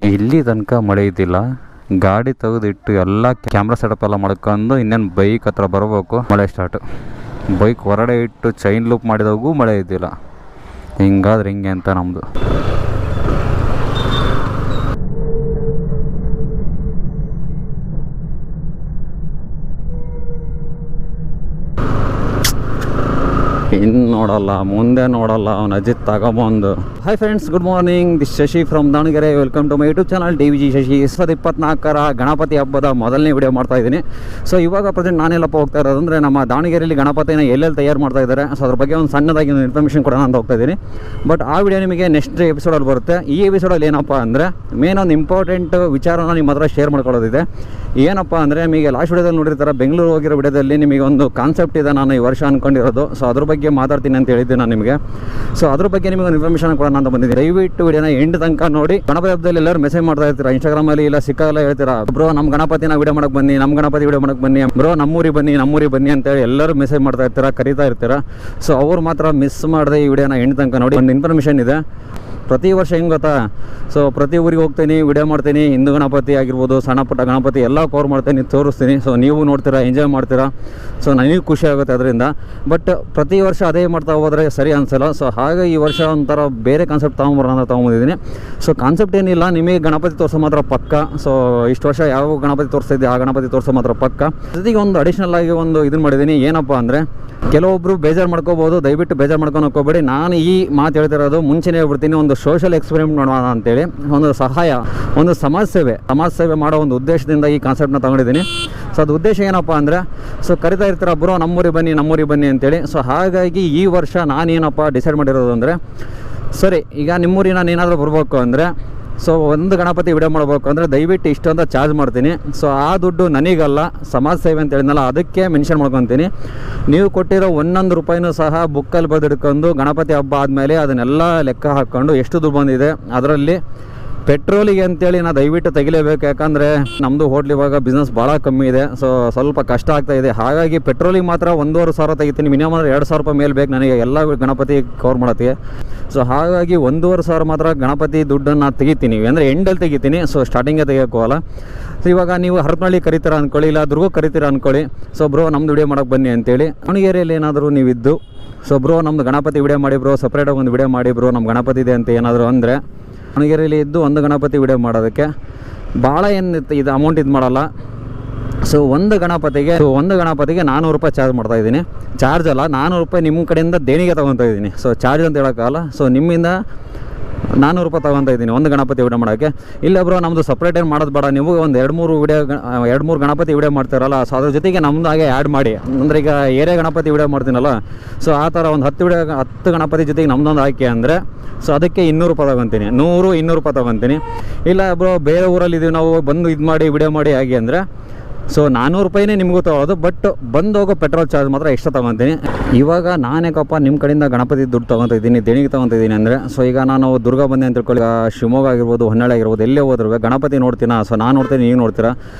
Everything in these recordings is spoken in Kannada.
ಇಲ್ಲಿ ತನಕ ಮಳೆ ಇದ್ದಿಲ್ಲ. ಗಾಡಿ ತೆಗೆದಿಟ್ಟು ಎಲ್ಲ ಕ್ಯಾಮ್ರಾ ಸೆಟಪ್ ಎಲ್ಲ ಮಾಡ್ಕೊಂಡು ಇನ್ನೇನು ಬೈಕ್ ಹತ್ರ ಬರಬೇಕು, ಮಳೆ ಸ್ಟಾರ್ಟು. ಬೈಕ್ ಹೊರಗಡೆ ಇಟ್ಟು ಚೈನ್ ಲೂಪ್ ಮಾಡಿದಾಗೂ ಮಳೆ ಇದ್ದಿಲ್ಲ. ಹಿಂಗಾದ್ರೆ ಹಿಂಗೆ ಅಂತ ನಮ್ಮದು. ಇನ್ನು ನೋಡಲ್ಲ, ಮುಂದೆ ನೋಡಲ್ಲ, ಅವ್ನು ಅಜಿತ್ ತಗೊಂಬಂದು. Hi friends, good morning. This Shashi from Davanagere. Welcome to my YouTube channel DVG Shashi. 2024 Ganapati ಹಬ್ಬದ ಮೊದಲನೇ ವಿಡಿಯೋ ಮಾಡ್ತಾ ಇದ್ದೀನಿ. ಸೊ ಇವಾಗ ಪ್ರೆಸೆಂಟ್ ನಾನೆಲ್ಲಪ್ಪ ಹೋಗ್ತಾ ಇರೋದಂದರೆ ನಮ್ಮ ದಾವಣಗೆರೆಯಲ್ಲಿ ಗಣಪತಿನ ಎಲ್ಲೆಲ್ಲಿ ತಯಾರು ಮಾಡ್ತಾ ಇದ್ದಾರೆ, ಸೊ ಅದ್ರ ಬಗ್ಗೆ ಒಂದು ಸಣ್ಣದಾಗಿ ಒಂದು ಇನ್ಫಾರ್ಮೇಷನ್ ಕೊಡೋಣ ಅಂತ ಹೋಗ್ತಾ ಇದ್ದೀನಿ. ಬಟ್ ಆ ವಿಡಿಯೋ ನಿಮಗೆ ನೆಕ್ಸ್ಟ್ ಎಪಿಸೋಡಲ್ಲಿ ಬರುತ್ತೆ. ಈ ಎಪಿಸೋಡಲ್ಲಿ ಏನಪ್ಪ ಅಂದರೆ ಮೇನ್ ಒಂದು ಇಂಪಾರ್ಟೆಂಟ್ ವಿಚಾರನ ನಿಮ್ಮ ಹತ್ರ ಶೇರ್ ಮಾಡ್ಕೊಳ್ಳೋದಿದೆ. ಏನಪ್ಪ ಅಂದರೆ ನಿಮಗೆ ಲಾಸ್ಟ್ ವಿಡಿಯೋದಲ್ಲಿ ನೋಡಿರ್ತಾರೆ, ಬೆಂಗಳೂರು ಹೋಗಿರೋ ವಿಡಿಯೋದಲ್ಲಿ ನಿಮಗೆ ಒಂದು ಕಾನ್ಸೆಪ್ಟ್ ಇದೆ ನಾನು ಈ ವರ್ಷ ಅಂದ್ಕೊಂಡಿರೋದು. ಸೊ ಅದ್ರ ಬಗ್ಗೆ ಮಾತಾಡ್ತೀನಿ ಅಂತ ಹೇಳಿದ್ದೆ ನಾನು ನಿಮಗೆ. ಸೊ ಅದ್ರ ಬಗ್ಗೆ ನಿಮಗೆ ಒಂದು ಇನ್ಫಾರ್ಮೇಷನ್ ಕೊಡೋಣ ಅಂತ ಬಂದಿದ್ದೀನಿ. ದಯವಿಟ್ಟು ವಿಡಿಯೋನ ಎಂಡ್ ತನಕ ನೋಡಿ. ಗಣಪತಿ ಹಬ್ಬದಲ್ಲಿ ಎಲ್ಲರೂ ಮೆಸೇಜ್ ಮಾಡ್ತಾ ಇರ್ತೀರಾ, ಇನ್ಸ್ಟಾಗ್ರಾಮಲ್ಲಿ ಇಲ್ಲ ಸಿಕ್ಕಾಗಲ್ಲ ಹೇಳ್ತೀರಾ, ಬ್ರೋ ನಮ್ಮ ಗಣಪತಿನ ವಿಡಿಯೋ ಮಾಡಕ್ಕೆ ಬನ್ನಿ, ನಮ್ಮ ಗಣಪತಿ ವಿಡಿಯೋ ಮಾಡಕ್ಕೆ ಬನ್ನಿ, ಬ್ರೋ ನಮ್ಮೂರಿಗೆ ಬನ್ನಿ ಅಂತೇಳಿ ಎಲ್ಲರೂ ಮೆಸೇಜ್ ಮಾಡ್ತಾ ಇರ್ತೀರಾ, ಕರೀತಾ ಇರ್ತೀರಾ. ಸೊ ಅವ್ರು ಮಾತ್ರ ಮಿಸ್ ಮಾಡದೆ ಈ ವಿಡಿಯೋನ ಎಂಡ್ ತನಕ ನೋಡಿ. ಒಂದು ಇನ್ಫಾರ್ಮೇಷನ್ ಇದೆ. ಪ್ರತಿ ವರ್ಷ ಹೆಂಗೆ ಗೊತ್ತಾ, ಸೊ ಪ್ರತಿ ಊರಿಗೆ ಹೋಗ್ತೀನಿ, ವಿಡಿಯೋ ಮಾಡ್ತೀನಿ, ಹಿಂದೂ ಗಣಪತಿ ಆಗಿರ್ಬೋದು, ಸಣ್ಣ ಪುಟ್ಟ ಗಣಪತಿ ಎಲ್ಲ ಕವರ್ ಮಾಡ್ತೀನಿ, ತೋರಿಸ್ತೀನಿ. ಸೊ ನೀವು ನೋಡ್ತೀರಾ, ಎಂಜಾಯ್ ಮಾಡ್ತೀರಾ. ಸೊ ನನಗೆ ಖುಷಿ ಆಗುತ್ತೆ ಅದರಿಂದ. ಬಟ್ ಪ್ರತಿ ವರ್ಷ ಅದೇ ಮಾಡ್ತಾ ಹೋದರೆ ಸರಿ ಅನಿಸಲ್ಲ. ಸೊ ಹಾಗೆ ಈ ವರ್ಷ ಒಂಥರ ಬೇರೆ ಕಾನ್ಸೆಪ್ಟ್ ತೊಗೊಂಬರೋಣ ಅಂತ ತೊಗೊಂಬಂದಿದ್ದೀನಿ. ಸೊ ಕಾನ್ಸೆಪ್ಟ್ ಏನಿಲ್ಲ, ನಿಮಗೆ ಗಣಪತಿ ತೋರಿಸೋ ಮಾತ್ರ ಪಕ್ಕ. ಸೊ ಇಷ್ಟು ವರ್ಷ ಯಾವ ಗಣಪತಿ ತೋರಿಸ್ತಿದ್ದೆ ಆ ಗಣಪತಿ ತೋರಿಸೋ ಮಾತ್ರ ಪಕ್ಕ. ಜೊತೆಗೆ ಒಂದು ಅಡಿಷ್ನಲ್ ಆಗಿ ಒಂದು ಇದನ್ನು ಮಾಡಿದ್ದೀನಿ. ಏನಪ್ಪ ಅಂದರೆ, ಕೆಲವೊಬ್ಬರು ಬೇಜಾರು ಮಾಡ್ಕೋಬೋದು, ದಯವಿಟ್ಟು ಬೇಜಾರು ಮಾಡ್ಕೊಂಡು ಹೋಗ್ಕೋಬೇಡಿ. ನಾನು ಈ ಮಾತು ಹೇಳ್ತಿರೋದು ಮುಂಚೆನೇ ಹೇಳ್ಬಿಡ್ತೀನಿ, ಒಂದು ಸೋಷಿಯಲ್ ಎಕ್ಸ್ಪೆರಿಮೆಂಟ್ ಮಾಡೋಣ ಅಂತೇಳಿ, ಒಂದು ಸಹಾಯ, ಒಂದು ಸಮಾಜ ಸೇವೆ ಮಾಡೋ ಒಂದು ಉದ್ದೇಶದಿಂದ ಈ ಕಾನ್ಸೆಪ್ಟ್ನ ತಗೊಂಡಿದ್ದೀನಿ. ಸೊ ಅದು ಉದ್ದೇಶ ಏನಪ್ಪ ಅಂದರೆ, ಸೊ ಕರಿತಾ ಇರ್ತೀರ, ಬ್ರೋ ನಮ್ಮೂರಿಗೆ ಬನ್ನಿ ಅಂತೇಳಿ. ಸೊ ಹಾಗಾಗಿ ಈ ವರ್ಷ ನಾನೇನಪ್ಪ ಡಿಸೈಡ್ ಮಾಡಿರೋದು ಅಂದರೆ, ಸರಿ ಈಗ ನಿಮ್ಮೂರಿಗೆ ನಾನು ಏನಾದರೂ ಬರಬೇಕು ಅಂದರೆ, ಸೊ ಒಂದು ಗಣಪತಿ ವಿಡಿಯೋ ಮಾಡಬೇಕು ಅಂದರೆ ದಯವಿಟ್ಟು ಇಷ್ಟು ಅಂತ ಚಾರ್ಜ್ ಮಾಡ್ತೀನಿ. ಸೊ ಆ ದುಡ್ಡು ನನಗಲ್ಲ, ಸಮಾಜ ಸೇವೆ ಅಂತ ಹೇಳಿದ್ನಲ್ಲ ಅದಕ್ಕೆ ಮೆನ್ಷನ್ ಮಾಡ್ಕೊತೀನಿ. ನೀವು ಕೊಟ್ಟಿರೋ 1 ರೂಪಾಯಿನೂ ಸಹ ಬುಕ್ಕಲ್ಲಿ ಬರೆದಿಡ್ಕೊಂಡು ಗಣಪತಿ ಹಬ್ಬ ಆದಮೇಲೆ ಅದನ್ನೆಲ್ಲ ಲೆಕ್ಕ ಹಾಕ್ಕೊಂಡು ಎಷ್ಟು ದುಡ್ಡು ಬಂದಿದೆ, ಅದರಲ್ಲಿ ಪೆಟ್ರೋಲಿಗೆ ಅಂತೇಳಿ ನಾನು ದಯವಿಟ್ಟು ತೆಗಿಲೇಬೇಕು. ಯಾಕಂದರೆ ನಮ್ಮದು ಹೋಟ್ಲ್ ಇವಾಗ ಬಿಸ್ನೆಸ್ ಭಾಳ ಕಮ್ಮಿ ಇದೆ. ಸೊ ಸ್ವಲ್ಪ ಕಷ್ಟ ಆಗ್ತಾಯಿದೆ. ಹಾಗಾಗಿ ಪೆಟ್ರೋಲಿಗೆ ಮಾತ್ರ 1,500 ತೆಗಿತೀನಿ. ಮಿನಿಮಮ್ 2,000 ರೂಪಾಯಿ ಮೇಲೆ ಬೇಕು ನನಗೆ ಎಲ್ಲ ಗಣಪತಿ ಕವರ್ ಮಾಡೋಕ್ಕೆ. ಸೊ ಹಾಗಾಗಿ 1,500 ಮಾತ್ರ ಗಣಪತಿ ದುಡ್ಡನ್ನು ತೆಗಿತೀನಿ, ಅಂದರೆ ಎಂಡಲ್ಲಿ ತೆಗಿತೀನಿ. ಸೊ ಸ್ಟಾರ್ಟಿಂಗೇ ತೆಗಿಯೋಕ್ಕಲ್ಲ. ಸೊ ಇವಾಗ ನೀವು ಹರಪನಹಳ್ಳಿ ಕರಿತೀರ ಅಂದ್ಕೊಳ್ಳಿ, ಇಲ್ಲ ದುರ್ಗ ಕರಿತೀರ ಅಂದ್ಕೊಳ್ಳಿ. ಸೊ ಬ್ರೋ ನಮ್ಮದು ವಿಡಿಯೋ ಮಾಡೋಕ್ಕೆ ಬನ್ನಿ ಅಂತೇಳಿ. ದಾವಣಗೆರೆಯಲ್ಲಿ ಏನಾದರೂ ನೀವಿದ್ದು, ಸೊ ಬ್ರೋ ನಮ್ಮದು ಗಣಪತಿ ವಿಡಿಯೋ ಮಾಡಿ ಬ್ರೋ, ಸಪ್ರೇಟಾಗಿ ಒಂದು ವಿಡಿಯೋ ಮಾಡಿ ಬ್ರೋ, ನಮ್ಮ ಗಣಪತಿ ಇದೆ ಅಂತ ಏನಾದರೂ ಅಂದರೆ, ದಾವಣಗೆರೆಯಲ್ಲಿ ಇದ್ದು ಒಂದು ಗಣಪತಿ ವಿಡಿಯೋ ಮಾಡೋದಕ್ಕೆ ಭಾಳ ಏನು ಇದು ಅಮೌಂಟ್ ಇದು ಮಾಡಲ್ಲ. ಸೊ ಒಂದು ಗಣಪತಿಗೆ 400 ರೂಪಾಯಿ ಚಾರ್ಜ್ ಮಾಡ್ತಾಯಿದ್ದೀನಿ. ಚಾರ್ಜ್ ಅಲ್ಲ, 400 ರೂಪಾಯಿ ನಿಮ್ಮ ಕಡೆಯಿಂದ ದೇಣಿಗೆ ತೊಗೊತಾ ಇದ್ದೀನಿ. ಸೊ ಚಾರ್ಜ್ ಅಂತ ಹೇಳೋಕ್ಕಲ್ಲ. ಸೊ ನಿಮ್ಮಿಂದ 400 ರೂಪಾಯಿ ತೊಗೊತಾ ಇದ್ದೀನಿ ಒಂದು ಗಣಪತಿ ವಿಡಿಯೋ ಮಾಡೋಕ್ಕೆ. ಇಲ್ಲ ಬ್ರೋ ನಮ್ಮದು ಸಪ್ರೇಟ್ ಏನು ಮಾಡೋದು ಬೇಡ, ನೀವು ಒಂದು 2-3 ಗಣಪತಿ ವಿಡಿಯೋ ಮಾಡ್ತಾರಲ್ಲ, ಸೊ ಅದ್ರ ಜೊತೆಗೆ ನಮ್ಮದು ಹಾಗೆ ಆ್ಯಡ್ ಮಾಡಿ. ಅಂದರೆ ಈಗ ಏರಿಯಾ ಗಣಪತಿ ವಿಡಿಯೋ ಮಾಡ್ತೀನಲ್ಲ, ಸೊ ಆ ಥರ ಒಂದು 10 ಗಣಪತಿ ಜೊತೆಗೆ ನಮ್ಮದೊಂದು ಹಾಕಿ ಅಂದರೆ, ಸೊ ಅದಕ್ಕೆ 200 ರೂಪಾಯಿ ತೊಗೊತೀನಿ. 100-200 ರೂಪಾಯಿ ತೊಗೊತೀನಿ. ಇಲ್ಲ ಬ್ರೋ ಬೇರೆ ಊರಲ್ಲಿದ್ದೀವಿ ನಾವು, ಬಂದು ಇದು ಮಾಡಿ ವಿಡಿಯೋ ಮಾಡಿ ಹಾಗೆ ಅಂದರೆ, ಸೊ 400 ರೂಪಾಯಿನೇ ನಿಮಗೂ ತೊಗೊಳೋದು. ಬಟ್ ಬಂದು ಹೋಗೋ ಪೆಟ್ರೋಲ್ ಚಾರ್ಜ್ ಮಾತ್ರ ಎಕ್ಸ್ಟ್ರಾ ತೊಗೊತೀನಿ. ಇವಾಗ ನಾನೇಕಪ್ಪ ನಿಮ್ಮ ಕಡೆಯಿಂದ ಗಣಪತಿ ದುಡ್ಡು ತೊಗೊತಾ ಇದ್ದೀನಿ, ದೇಣಿಗೆ ತೊಗೊತಾ ಇದ್ದೀನಿ ಅಂದರೆ, ಸೊ ಈಗ ನಾನು ದುರ್ಗ ಬಂದೆ ಅಂತ ತಿಳ್ಕೊಳ್ಳಿ, ಶಿವಮೊಗ್ಗ ಆಗಿರ್ಬೋದು, ಹೊನ್ನಾಳಿ ಆಗಿರ್ಬೋದು, ಎಲ್ಲೇ ಹೋದ್ರೂ ಗಣಪತಿ ನೋಡ್ತೀನ. ಸೊ ನಾನು ನೋಡ್ತೀನಿ, ನೀವು ನೋಡ್ತೀರಾ.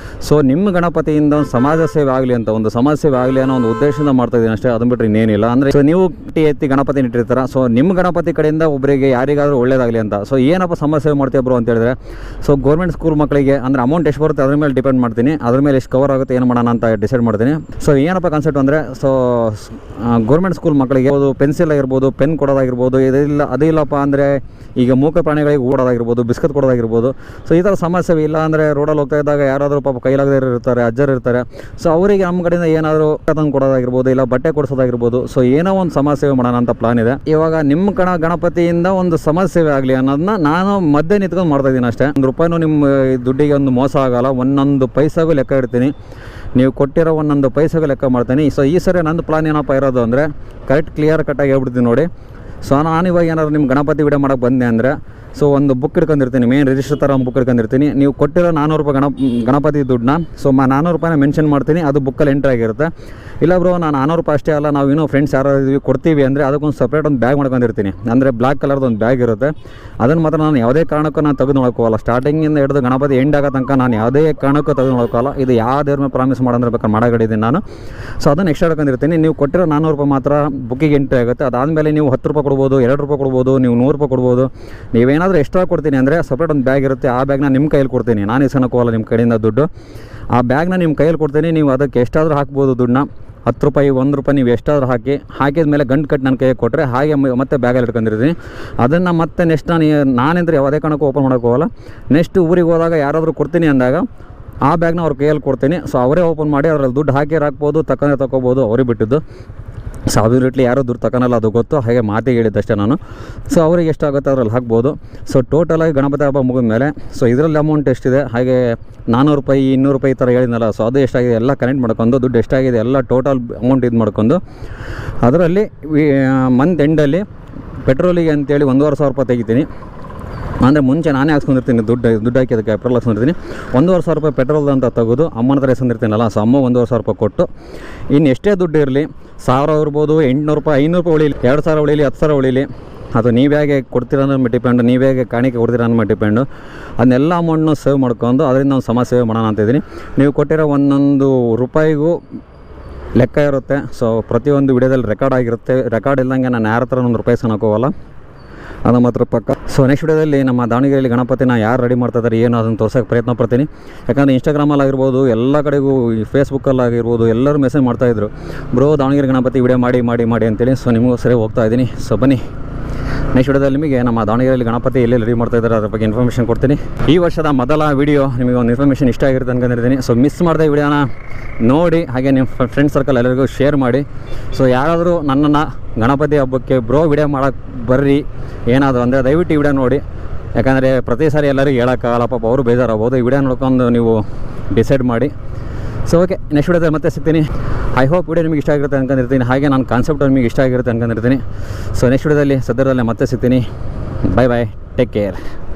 ಸೊ ನಿಮ್ಮ ಗಣಪತಿಯಿಂದ ಒಂದು ಸಮಾಜ ಸೇವೆ ಆಗಲಿ ಅಂತ, ಒಂದು ಸಮಾಜ ಸೇವೆ ಆಗಲಿ ಅನ್ನೋ ಒಂದು ಉದ್ದೇಶದಿಂದ ಮಾಡ್ತಾಯಿದ್ದೀನಿ ಅಷ್ಟೇ. ಅದನ್ನು ಬಿಟ್ಟರೆ ಇನ್ನೇನಿಲ್ಲ. ಅಂದರೆ ಸೊ ನೀವು ಎತ್ತಿ ಗಣಪತಿ ಇಟ್ಟಿರ್ತೀರ, ಸೊ ನಿಮ್ಮ ಗಣಪತಿ ಕಡೆಯಿಂದ ಒಬ್ಬರಿಗೆ ಯಾರಿಗಾದರೂ ಒಳ್ಳೇದಾಗಲಿ ಅಂತ. ಸೊ ಏನಪ್ಪ ಸಮಾಜ ಸೇವೆ ಮಾಡ್ತೀವಿ ಬ್ರೋ ಅಂತ ಹೇಳಿದ್ರೆ, ಸೊ ಗೌರ್ಮೆಂಟ್ ಸ್ಕೂಲ್ ಮಕ್ಕಳಿಗೆ ಅಂದರೆ ಅಮೌಂಟ್ ಎಷ್ಟು ಬರುತ್ತೆ ಅದ್ರ ಮೇಲೆ ಡಿಪೆಂಡ್ ಮಾಡ್ತೀನಿ, ಅದ್ರ ಮೇಲೆ ಎಷ್ಟು ಕವರ್ ಆಗುತ್ತೆ ಏನು ಮಾಡೋಣ ಅಂತ ಡಿಸೈಡ್ ಮಾಡ್ತೀನಿ. ಸೊ ಏನಪ್ಪ ಕಾನ್ಸೆಪ್ಟ್ ಅಂದರೆ, ಸೊ ಗೌರ್ಮೆಂಟ್ ಸ್ಕೂಲ್ ಮಕ್ಕಳಿಗೆ ಪೆನ್ಸಿಲ್ ಆಗಿರ್ಬೋದು, ಪೆನ್ ಕೊಡೋದಾಗಿರ್ಬೋದು, ಅದಿಲ್ಲಪ್ಪ ಅಂದರೆ ಈಗ ಮೂಕ ಪ್ರಾಣಿಗಳಿಗೆ ಓಡೋದಾಗಿರ್ಬೋದು, ಬಿಸ್ಕತ್ ಕೊಡೋದಾಗಿರ್ಬೋದು. ಸೊ ಈ ಥರ ಸಮಸ್ಯೆ ಇಲ್ಲ ಅಂದರೆ ರೋಡಲ್ಲಿ ಹೋಗ್ತಾ ಇದ್ದಾಗ ಯಾರಾದರೂ ಪಾಪ ಕೈಲಾಗದೇ ಇರ್ತಾರೆ, ಅಜ್ಜರು ಇರ್ತಾರೆ. ಸೊ ಅವರಿಗೆ ನಮ್ಮ ಕಡೆಯಿಂದ ಏನಾದರೂ ತಂದು ಕೊಡೋದಾಗಿರ್ಬೋದು, ಇಲ್ಲ ಬಟ್ಟೆ ಕೊಡಿಸೋದಾಗಿರ್ಬೋದು. ಸೊ ಏನೋ ಒಂದು ಸಮಾಜ ಸೇವೆ ಮಾಡೋಣ ಅಂತ ಪ್ಲಾನ್ ಇದೆ. ಇವಾಗ ನಿಮ್ಮ ಗಣಪತಿಯಿಂದ ಒಂದು ಸಮಾಜ ಸೇವೆ ಆಗಲಿ ಅನ್ನೋದನ್ನ ನಾನು ಮಧ್ಯೆ ನಿಂತ್ಕೊಂಡು ಮಾಡ್ತಾಯಿದ್ದೀನಿ ಅಷ್ಟೇ. 1 ರೂಪಾಯಿನೂ ನಿಮ್ಮ ದುಡ್ಡಿಗೆ ಒಂದು ಮೋಸ ಆಗಲ್ಲ. 1 ಪೈಸಾಗೂ ಲೆಕ್ಕ ಇಡ್ತೀನಿ, ನೀವು ಕೊಟ್ಟಿರೋ 1 ಪೈಸಾಗೂ ಲೆಕ್ಕ ಮಾಡ್ತೀನಿ. ಸೊ ಈ ಸರಿ ನಂದು ಪ್ಲಾನ್ ಏನಪ್ಪ ಇರೋದು ಅಂದರೆ, ಕರೆಕ್ಟ್ ಕ್ಲಿಯರ್ ಕಟ್ಟಾಗಿ ಹೇಳ್ಬಿಡ್ತೀನಿ ನೋಡಿ. ಸೊ ನಾನಿವಾಗ ಏನಾದ್ರು ನಿಮ್ಮ ಗಣಪತಿ ವಿಡಿಯೋ ಮಾಡೋಕ್ಕೆ ಬಂದೆ ಅಂದರೆ, ಸೊ ಒಂದು ಬುಕ್ ಇಟ್ಕೊಂಡಿರ್ತೀನಿ, ಮೇನ್ ರಿಜಿಸ್ಟರ್ ಥರ ಒಂದು ಬುಕ್ ಇಟ್ಕೊಂಡಿರ್ತೀನಿ. ನೀವು ಕೊಟ್ಟಿರೋ 400 ರೂಪಾಯಿ ಗಣಪತಿ ದುಡ್ಡನ್ನ, ಸೊ 400 ರೂಪಾಯಿನ ಮೆನ್ಷನ್ ಮಾಡ್ತೀನಿ, ಅದು ಬುಕ್ಕಲ್ಲಿ ಎಂಟ್ರಿ ಆಗಿರುತ್ತೆ. ಇಲ್ಲ ಬ್ರೋ ನಾನು 400 ರೂಪಾಯಿ ಅಷ್ಟೇ ಅಲ್ಲ, ನಾವು ಇನ್ನೂ ಫ್ರೆಂಡ್ಸ್ ಯಾರು ಇದೀವಿ ಕೊಡ್ತೀವಿ ಅಂದರೆ ಅದಕ್ಕೊಂದು ಸಪ್ರೇಟ್ ಒಂದು ಬ್ಯಾಗ್ ಮಾಡ್ಕೊಂಡಿರ್ತೀನಿ. ಅಂದರೆ ಬ್ಲ್ಯಾಕ್ ಕಲರ್ದು ಒಂದು ಬ್ಯಾಗ್ ಇರುತ್ತೆ. ಅದನ್ನು ಮಾತ್ರ ನಾನು ಯಾವುದೇ ಕಾರಣಕ್ಕೂ ನಾನು ತೆಗೆದು ನೋಡೋಕ್ಕೋಗಲ್ಲ. ಸ್ಟಾರ್ಟಿಂಗಿಂದ ಹಿಡಿದು ಗಣಪತಿ ಎಂಡ್ ಆಗೋ ತನಕ ನಾನು ಯಾವುದೇ ಕಾರಣಕ್ಕೂ ತೆಗೆದು ನೋಡೋಕ್ಕಲ್ಲ. ಇದು ಯಾವ ದೇವ್ರ ಮೇಲೆ ಪ್ರಾಮಿಸ್ ಮಾಡೋದ್ರೆ ಬೇಕಾದ್ರೆ ಮಾಡಾಗಡಿದ್ದೀನಿ ನಾನು. ಸೊ ಅದನ್ನು ಎಕ್ಸ್ಟ್ರಾ ಹಾಕೊಂಡಿರ್ತೀನಿ. ನೀವು ಕೊಟ್ಟಿರೋ 400 ರೂಪಾಯಿ ಮಾತ್ರ ಬುಕ್ಕಿಗೆ ಎಂಟ್ರಿ ಆಗುತ್ತೆ. ಅದಾದಮೇಲೆ ನೀವು 10 ರೂಪಾಯಿ ಕೊಡ್ಬೋದು, 2 ರೂಪಾಯಿ ಕೊಡ್ಬೋದು, ನೀವು 100 ರೂಪಾಯಿ ಕೊಡ್ಬೋದು. ನೀವೇನಾದರೂ ಏನಾದರೂ ಎಕ್ಸ್ಟ್ರಾ ಕೊಡ್ತೀನಿ ಅಂದರೆ ಸಪ್ರೇಟ್ ಒಂದು ಬ್ಯಾಗ್ ಇರುತ್ತೆ, ಆ ಬ್ಯಾಗ್ನ ನಿಮ್ಮ ಕೈಯಲ್ಲಿ ಕೊಡ್ತೀನಿ. ನಾನು ಇಸ್ಕೊಳಕ್ಕೆ ಹೋಗಲ್ಲ ನಿಮ್ಮ ಕಡೆಯಿಂದ ದುಡ್ಡು. ಆ ಬ್ಯಾಗ್ನ ನಿಮ್ಮ ಕೈಯಲ್ಲಿ ಕೊಡ್ತೀನಿ. ನೀವು ಅದಕ್ಕೆ ಎಷ್ಟಾದರೂ ಹಾಕ್ಬೋದು ದುಡ್ಡನ್ನ, 10 ರೂಪಾಯಿ 1 ರೂಪಾಯಿ ನೀವು ಎಷ್ಟಾದರೂ ಹಾಕಿದ ಮೇಲೆ ಗಂಟು ಕಟ್ಟಿ ನನ್ನ ಕೈಗೆ ಕೊಟ್ಟರೆ ಹಾಗೆ ಮತ್ತೆ ಬ್ಯಾಗಲ್ಲಿ ಇಟ್ಕೊಂಡಿರ್ತೀನಿ. ಅದನ್ನು ಮತ್ತೆ ನೆಕ್ಸ್ಟ್ ನಾನೆಂದರೆ ಯಾವುದೇ ಕಾರಣಕ್ಕೂ ಓಪನ್ ಮಾಡೋಕ್ಕೆ ಹೋಗಲ್ಲ. ನೆಕ್ಸ್ಟ್ ಊರಿಗೆ ಹೋದಾಗ ಯಾರಾದರೂ ಕೊಡ್ತೀನಿ ಅಂದಾಗ ಆ ಬ್ಯಾಗ್ನ ಅವ್ರ ಕೈಯಲ್ಲಿ ಕೊಡ್ತೀನಿ. ಸೊ ಅವರೇ ಓಪನ್ ಮಾಡಿ ಅದರಲ್ಲಿ ದುಡ್ಡು ಹಾಕ್ಬೋದು, ತಗೋಬೋದು, ಅವ್ರಿಗೆ ಬಿಟ್ಟಿದ್ದು. ಸೊ ಅಬ್ಸಲ್ಯೂಟ್ಲಿ ಯಾರೂ ದುಡ್ಡು ತಗೊಳಲ್ಲ, ಅದು ಗೊತ್ತು. ಹಾಗೆ ಮಾತಿಗೆ ಹೇಳಿದ್ದಷ್ಟೇ ನಾನು. ಸೊ ಅವ್ರಿಗೆ ಎಷ್ಟಾಗುತ್ತೆ ಅದರಲ್ಲಿ ಹಾಕ್ಬೋದು. ಸೊ ಟೋಟಲಾಗಿ ಗಣಪತಿ ಹಬ್ಬ ಮುಗಿದ ಮೇಲೆ ಸೊ ಇದರಲ್ಲಿ ಅಮೌಂಟ್ ಎಷ್ಟಿದೆ, ಹಾಗೆ 400 ರೂಪಾಯಿ 200 ರೂಪಾಯಿ ಈ ಥರ ಹೇಳಿದ್ನಲ್ಲ, ಸೊ ಅದು ಎಷ್ಟಾಗಿದೆ ಎಲ್ಲ ಕನೆಕ್ಟ್ ಮಾಡ್ಕೊಂಡು ದುಡ್ಡು ಎಷ್ಟಾಗಿದೆ ಎಲ್ಲ ಟೋಟಲ್ ಅಮೌಂಟ್ ಇದು ಮಾಡ್ಕೊಂಡು ಅದರಲ್ಲಿ ಮಂತ್ ಎಂಡಲ್ಲಿ ಪೆಟ್ರೋಲಿಗೆ ಅಂತೇಳಿ 1,500 ರೂಪಾಯಿ ತೆಗಿತೀನಿ. ಅಂದರೆ ಮುಂಚೆ ನಾನೇ ಹಾಕ್ಸ್ಕೊಂಡಿರ್ತೀನಿ, ದುಡ್ಡು ಹಾಕಿ ಅದಕ್ಕೆ ಪೆಟ್ರೋಲ್ ಹಾಕ್ಸ್ಕೊಂಡಿರ್ತೀನಿ. 1,500 ರೂಪಾಯಿ ಪೆಟ್ರೋಲ್ ಅಂತ ತೆಗೆದು ಅಮ್ಮನ ಹತ್ರ ಎಸ್ಕೊಂಡಿರ್ತೀನಲ್ಲ, ಸೊ ಅಮ್ಮ 1,500 ರೂಪಾಯಿ ಕೊಟ್ಟು ಇನ್ನು ಎಷ್ಟೇ ದುಡ್ಡು ಇರಲಿ, 1000 ಇರ್ಬೋದು, 800 ರೂಪಾಯಿ 500 ರೂಪಾಯಿ ಉಳಿಲಿ, 2,000 ಉಳಿಲಿ, 10,000 ಉಳಿಲಿ, ಅದು ನೀವು ಹೇಗೆ ಕೊಡ್ತೀರ ಅನ್ನೋ ಮೇಲೆ ಡಿಪೆಂಡು, ನೀವು ಹೇಗೆ ಕಾಣಿಕೆ ಕೊಡ್ತೀರ ಅನ್ನೋ ಮೇಲೆ ಡಿಪೆಂಡು. ಅದನ್ನೆಲ್ಲ ಅಮೌಂಟ್ನ ಸೇವ್ ಮಾಡ್ಕೊಂಡು ಅದರಿಂದ ಒಂದು ಸಮ ಸೇವ್ ಮಾಡೋಣ ಅಂತಿದ್ದೀನಿ. ನೀವು ಕೊಟ್ಟಿರೋ ಒಂದೊಂದು ರೂಪಾಯಿಗೂ ಲೆಕ್ಕ ಇರುತ್ತೆ. ಸೊ ಪ್ರತಿಯೊಂದು ವಿಡಿಯೋದಲ್ಲಿ ರೆಕಾರ್ಡ್ ಆಗಿರುತ್ತೆ. ರೆಕಾರ್ಡ್ ಇಲ್ಲದಂಗೆ ನಾನು ಯಾರ ಹತ್ರ 1 ರೂಪಾಯಿ ಹೋಗೋಲ್ಲ, ಅದು ಮಾತ್ರ ಪಕ್ಕ. ಸೊ ನೆಕ್ಸ್ಟ್ ವಿಡಿಯೋದಲ್ಲಿ ನಮ್ಮ ದಾವಣಗೆರೆಯಲ್ಲಿ ಗಣಪತಿನ ಯಾರು ರೆಡಿ ಮಾಡ್ತಾಯಿದ್ದಾರೆ ಏನು ಅದನ್ನು ತೋರ್ಸೋಕ್ಕೆ ಪ್ರಯತ್ನ ಪಡ್ತೀನಿ. ಯಾಕಂದರೆ ಇನ್ಸ್ಟಾಗ್ರಾಮಲ್ಲಿ ಆಗಿರ್ಬೋದು, ಎಲ್ಲ ಕಡೆಗೂ ಫೇಸ್ಬುಕ್ಕಲ್ಲಾಗಿರ್ಬೋದು ಎಲ್ಲರೂ ಮೆಸೇಜ್ ಮಾಡ್ತಾಯಿದ್ರು, ಬ್ರೋ ದಾವಣಗೆರೆ ಗಣಪತಿ ವಿಡಿಯೋ ಮಾಡಿ ಅಂತೇಳಿ. ಸೊ ನಿಮಗೂ ಸರಿ ಹೋಗ್ತಾ ಇದ್ದೀನಿ. ಸೊ ಬನ್ನಿ ನೆಕ್ಸ್ಟ್ ವಿಡಿಯೋದಲ್ಲಿ ನಿಮಗೆ ನಮ್ಮ ದಾವಣಗೆರೆಯಲ್ಲಿ ಗಣಪತಿ ಎಲ್ಲೆಲ್ಲಿ ರೆಡಿ ಮಾಡ್ತಾಯಿದ್ದಾರೆ ಅದ್ರ ಬಗ್ಗೆ ಇನ್ಫಾರ್ಮೇಷನ್ ಕೊಡ್ತೀನಿ. ಈ ವರ್ಷದ ಮೊದಲ ವಿಡಿಯೋ ನಿಮಗೆ ಒಂದು ಇನ್ಫಾರ್ಮೇಷನ್ ಇಷ್ಟ ಆಗಿರುತ್ತೆ ಅನ್ಕೊಂಡಿರ್ತೀನಿ. ಸೊ ಮಿಸ್ ಮಾಡಿದೆ ವಿಡಿಯೋನ ನೋಡಿ, ಹಾಗೆ ನಿಮ್ಮ ಫ್ರೆಂಡ್ ಸರ್ಕಲ್ ಎಲ್ಲರಿಗೂ ಶೇರ್ ಮಾಡಿ. ಸೊ ಯಾರಾದರೂ ನನ್ನನ್ನು ಗಣಪತಿ ಹಬ್ಬಕ್ಕೆ ಬ್ರೋ ವಿಡಿಯೋ ಮಾಡೋಕ್ಕೆ ಬರ್ರಿ ಏನಾದರೂ ಅಂದರೆ ದಯವಿಟ್ಟು ಈ ವಿಡಿಯೋ ನೋಡಿ. ಯಾಕಂದರೆ ಪ್ರತಿ ಸಾರಿ ಎಲ್ಲರಿಗೂ ಹೇಳೋಕ್ಕಾಗಲ್ಲ, ಪಾಪ ಅವರು ಬೇಜಾರಾಗ್ಬೋದು. ಈ ವಿಡಿಯೋ ನೋಡ್ಕೊಂಡು ನೀವು ಡಿಸೈಡ್ ಮಾಡಿ. ಸೊ ಓಕೆ, ನೆಕ್ಸ್ಟ್ ವಿಡಿಯೋದಲ್ಲಿ ಮತ್ತೆ ಸಿಗ್ತೀನಿ. ಐ ಹೋಪ್ ವಿಡಿಯೋ ನಿಮಗೆ ಇಷ್ಟ ಆಗಿರುತ್ತೆ ಅನ್ಕೊಂಡಿರ್ತೀನಿ, ಹಾಗೆ ನನ್ನ ಕಾನ್ಸೆಪ್ಟ್ ನಿಮಗೆ ಇಷ್ಟ ಆಗಿರುತ್ತೆ ಅನ್ಕೊಂಡಿರ್ತೀನಿ. ಸೊ ನೆಕ್ಸ್ಟ್ ವಿಡಿಯೋದಲ್ಲಿ ಸದ್ಯದಲ್ಲೇ ಮತ್ತೆ ಸಿಗ್ತೀನಿ. Bye take care.